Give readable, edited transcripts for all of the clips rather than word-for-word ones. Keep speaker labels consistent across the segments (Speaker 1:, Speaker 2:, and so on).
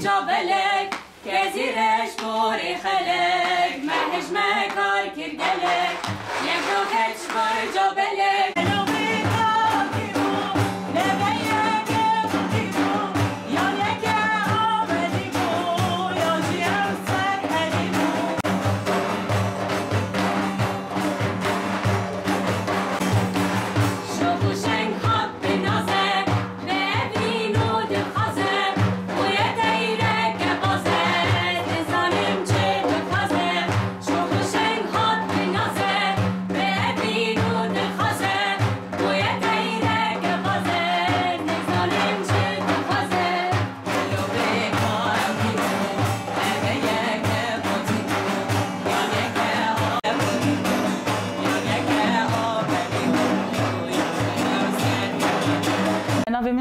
Speaker 1: جابلك كزيرش بوري خلك مهج مكار كرجلك يبدو كتش بور جابلك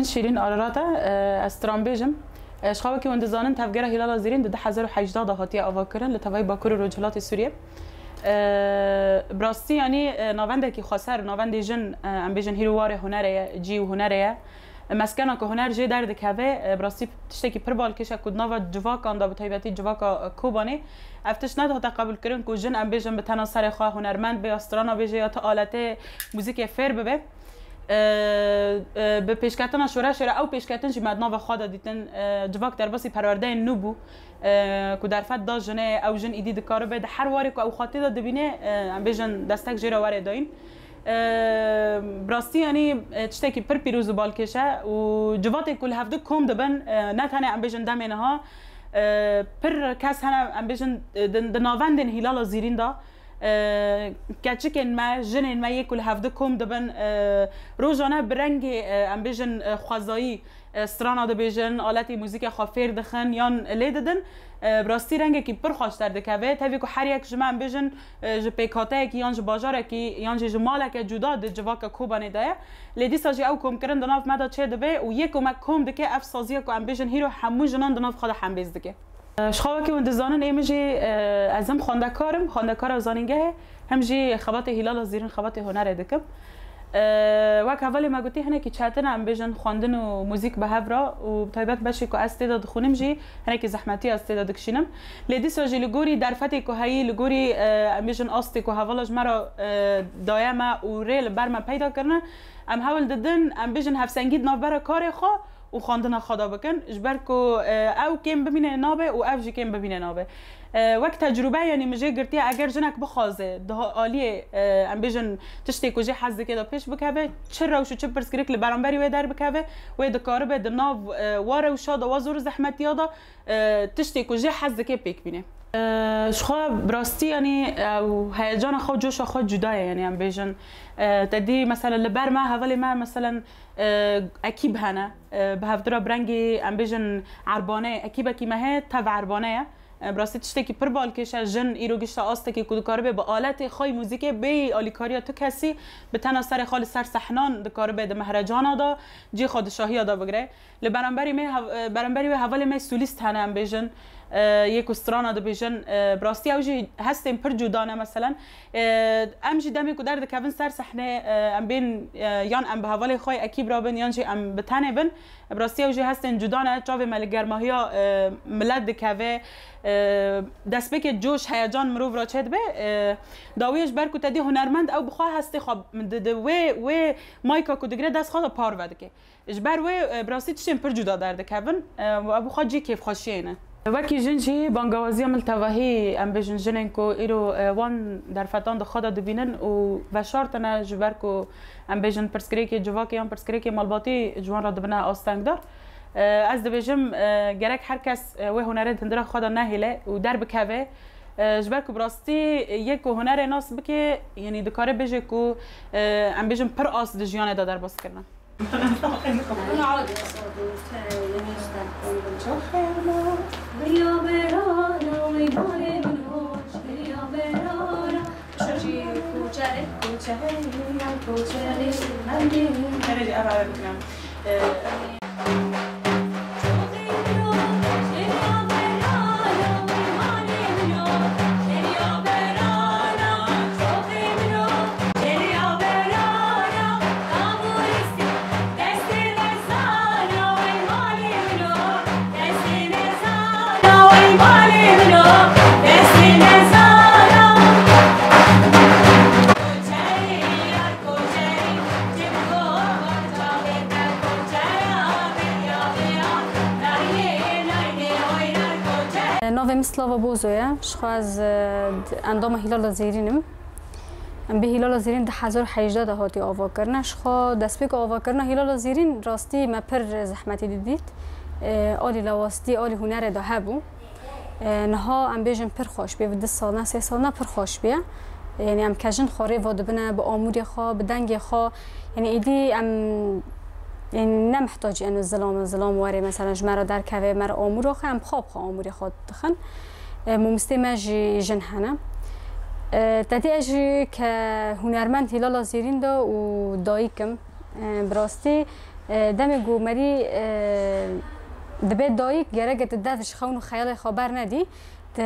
Speaker 2: من شیرین آراراتا استران بیجم شخواه که وندزانن تفجر هلال زیرین ده 1018 هاتی آواکرن لطوای باکور رجلات سوریه براستی یعنی ناونده که خسر ناونده جن ام بیجن هیروار هنره جی و هنره مسکن که هنر جی درد کهوه براستی تشتی که پر بال کشه کد نوا جواک آندا به طیبتی جواک کوبانی افتش نه تا قبول کردن که جن ام بیجن به تناسر خواه هنرمند به استرانا بیجه یا تا آلت موزیک فر ببه به پیشکتن شورش او پیشکتن جی مدنا و خدا دیتن جواک در باسی پرورده نوبو که در فد دا جنه او جن ایدی دکاره به هر واری که او خاطی دا دبینه ام بیجن دستک جیرا واره داین براستی یعنی چطه که پر پیروز بال کشه و جواتی کل هفته کم دبن نه تنه ام بیجن دمینه ها پر کس هنه ام بیجن دناوندن هلال زیرین دا کچکن ما جنن ما یکل هفته کم دبن روزانه برنگ ام بیجن خوازایی استرانا دبیجن آلتی موزیک خافیر دخن یان لیددن براستی رنگی که پر خوش درد که تابی که هر یک جمع ام بیجن جپیکاته کی یان جباجاره کی یان جماله که جدا د جواک کوبانه دایه لیدی ساجی او کم کردن دناف مدا چه دبه و یک کم کم دکه اف سازی که ام بیجن هیرو همو جنان دناف خدا هم بیز دکه شخواه که وندزانن ایمجی ازم خواندکار زانینگه همجی خبات هلال زیرین خبات هنر دکم وقت اولی ما گوتی هنه که چهتن ام بیجن خواندن و موزیک به هفرا و طیبت بشی که استعداد خونم جی هنه که زحمتی استعداد کشینم لیدی ساجی لگوری درفتی که هایی لگوری ام بیجن آستی که حوالش مرا دایما و ریل برما پیدا کرنه ام حاول ددن ام بیجن هفسنگید ناف برا کار خواه و خواندن خدا بکن اجبر کو او کم ببینه نابه و او جی کم ببینه نابه وقت تجربه یعنی مجه گرتی اگر جنک بخوازه ده عالیه ام بیجن تشتی کجه حز که دا پیش بکوه چه روش و چه پرسکریک لبرانبری و در بکوه و دکاره به دناو واره و شاده و زور زحمتی یادا تشتی کجه حز که پیک بینه شخوا براستی یعنی هیجان خود جوش خود جدایه یعنی ام بیجن تدی مثلا لبر ما حوالی ما مثلا اکیب هنه به هفدرا برنگی ام بیجن عربانه اکیب کی مه تبع عربانه براستی تشتی که پر بال کشه جن ایرو گشته آسته که کدوکاره به آلت خای موزیک به آلیکاریا تو کسی به تناسر خال سر صحنان دکاره به مهرجان دا جی خود شاهی دا بگره برانبری و حوالی ما سولیست هنه ام بیجن یک استرانا دو بیجن براستی اوجی هستیم پر جدانه مثلا امجی دمی که درد کون سر صحنه ام بین یان ام به حوالی خای اکیب را بن یان جی ام بتنه بن براستی اوجی هستیم جدانه چاوی ملگرماهیا ملت دکوه دست بکه جوش هیجان مروف را چید به داویش برکو تدی هنرمند او بخواه هستی خواب و مایکا که دگره دست خواه پار وده که اجبر و براستی تشتیم پر جدا درد کون و بخواه جی کیف خوشیه نه وکی جنجی بانگوازی عمل توهی ام بیجن جنن کو ایرو وان در فتان د خدا دبینن و شرطنا جبر کو ام بیجن پرسکریک جواکی ام پرسکریک مالباتی جوان را دبنا آستنگ دار از دبیجم گرک هر کس و هنر تندرا خدا نهیله و در بکوه جبر کو براستی یک هنر ناس بکه یعنی دکاره بیجه کو ام بیجن پر آس د جیان دا در باس کردن
Speaker 1: انا عادي بريا برانا ويبالي منهوش بريا برانا شجي كوچاري كوچاري كوچاري هندي هندي أبغى بكلام
Speaker 3: نویم سلاوا بوزویا شخو از اندام هلال زیرینم به هلال زیرین 2018 هاتی آوا کردن شخو دست به آوا کردن هلال زیرین راستی ما پر زحمتی دیدید آلی لواستی آلی هنر ده هبو نها ام بیشتر پر خوش بیه و 2 سال نه 3 سال نه پر خوش بیه یعنی ام کجن خاره واد بنا به آموری خا به دنگ خا یعنی ایدی ام یعنی نمحتاجی انو ظلام واره مثلا جمرا در کوه مرا آمور خا ام خواب خا آموری خا دخن ممسته ماجی جن هنم تدی اجی که هنرمند هلال زیرین دا و دایکم براستی دم گومری دبی دایک گرگت دادش خون خیال خبر ندی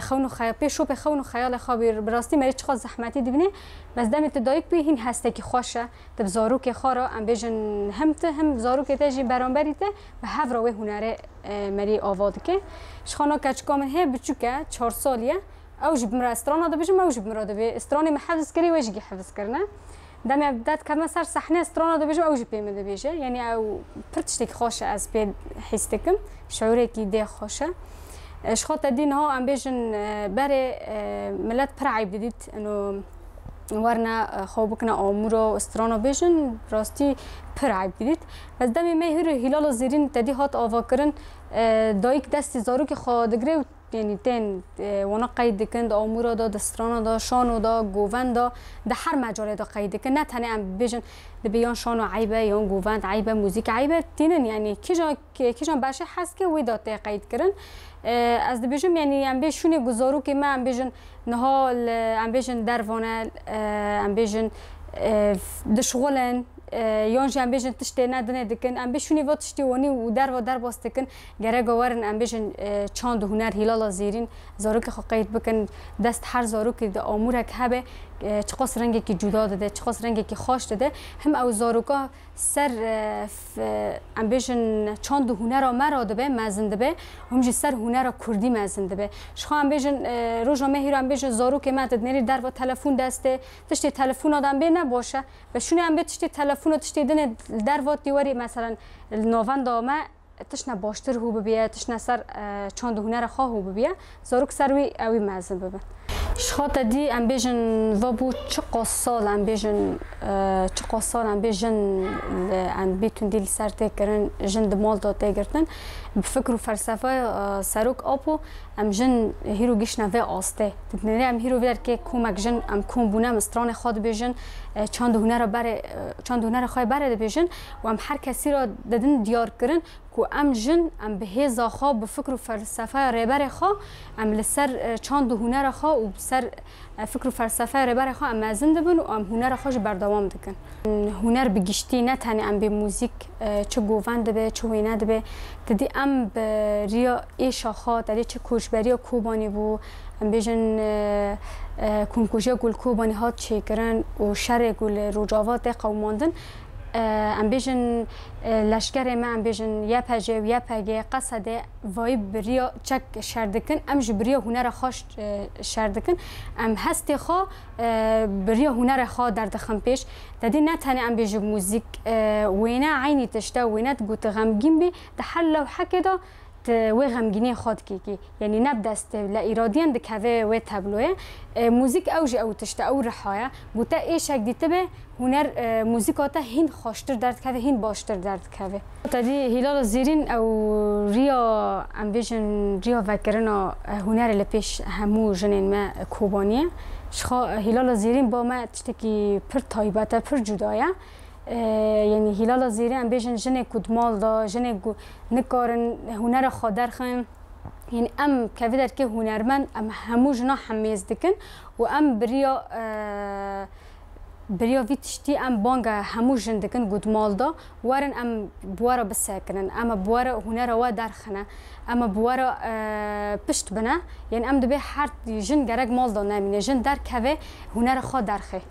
Speaker 3: خون خیال پیشو به خون خیال خبر براستی مری چقدر زحمتی دیبنه بس دم دایک به این هسته که خوشه تبزارو که خارا ام بیشن هم زارو که تجی برانبریته و هفرا و هنر مری آواد که شخانا کچکامن هی بچوکه 4 سالیه اوج بمر استران دا بيجي اوج بمر دا بي استراني ما حفظ كري ويجي حفظ كرنا دام بدات كما صار صحنه استران دا بيجي اوج بيم دا بيجي يعني او برتشتك خوشه از بي حستكم شعوري كي دي خوشه اشخاط دين ها ام بيجن بري ملت پرعيب ديت انه ورنا خوبكنا امورو استران بيجن راستي پرعيب ديت بس دام ما هلال زيرين تدي هات آوا کرن دایک دست زارو که خادگره یعنی تن وانا قید کند آمورا دا دسترانا دا شانو دا گووند دا ده هر مجال دا قید کند نه تنه ام بیشن بیان شانو عیبه یا گووند عیبه موزیک عیبه تینن یعنی کیجان باشه هست که وی دا قید کرن از بیشم یعنی ام بیشونه گزارو که من ام بیشن نهال ام بیشن دروانه ام بیشن دشغلن یانجی ام بیشن تشته ندنه دکن ام بیشونی و تشته وانی و در باست کن گره گوارن ام بیشن چند هنر هلال زیرین زارو که قید بکن دست هر زارو که د آموره که هبه چقاس رنگی که جدا داده چقاس رنگی که خوش داده هم او زارو که سر ام بیشن چند هنر مرا دبه مزن دبه همجی سر هنر کردی مزن دبه شخو ام بیشن روزا مهیر ام بیشن زارو که مدد نری در و تلفن دسته تشته تلفن آدم به نباشه و شونه ام تشته تلفن تشته دنه در و دیواری مثلا نووند آمه تشنه باشتر هو ببیه تشنه سر چند هنر خواه هو ببیه زاروک سروی اوی مزن ببه شخاط دی ام بیشن و بو چقا سال ام بیشن ام بیتون دیل سر تکرن جن دمال دا تگرتن بفکر و فلسفه سروک آپو ام جن هیرو گیش نوه آسته تبنیره ام هیرو بیدر که کمک جن ام کم بونه مستران خواد بیشن چند هنر خواه بره بیشن و ام هر کسی را دادن دیار کرن که ام جن ام به هزا خواه بفکر و فلسفه ریبر خواه ام لسر چند هنر خواه و سر فکر و فلسفه ریبر خواه ام مزنده بن و ام هنر خوش بردوام دکن هنر بگشتی نه تنی ام به موزیک چه گووند به چه وینه به تدی ام به ریا ایشا خواه تدی چه کوشبری و کوبانی بو ام بیشن کنکوژه گل کوبانی هات چه کرن و شر گل روجاوات قوماندن ام بیشن لشکر ما ام بیشن یا پجه و یا پگه قصده وای بریا چک شردکن ام جبریا هنر خوش شردکن ام هستی خو بریا هنر خو در دخم پیش دادی نه تنی ام بیج موزیک وینا عینی تشتا وینا تگوت غمگین بی ده هر لوحه کدا و غمگینی خود کی یعنی نبدست لا ایرادیان دکوه و تابلوه موزیک اوج او تشت او رحایا بوتا ایش اک دیته به هنر موزیکاتا هین خوشتر درد کوه هین باشتر درد کوه تدی هلال زیرین او ریا ام ویژن ریا وکرنا هنر لپیش همو جنین ما کوبانیه شخا هلال زیرین با ما تشتکی پر تایباته پر جدایه یعنی هلال زیرین ام بیشن جنه کدمال دا جنه نکارن هنر خادر خن یعنی ام که در که هنرمند ام همو جنا حمیز دکن و ام بریا ویتشتی ام بانگ همو جن دکن کدمال دا وارن ام بوارا بسکنن اما بوارا هنر وا درخنه اما بوارا پشت بنه یعنی ام دبی هر جن گرگ مال دا نمینه جن در که هنر خاد درخه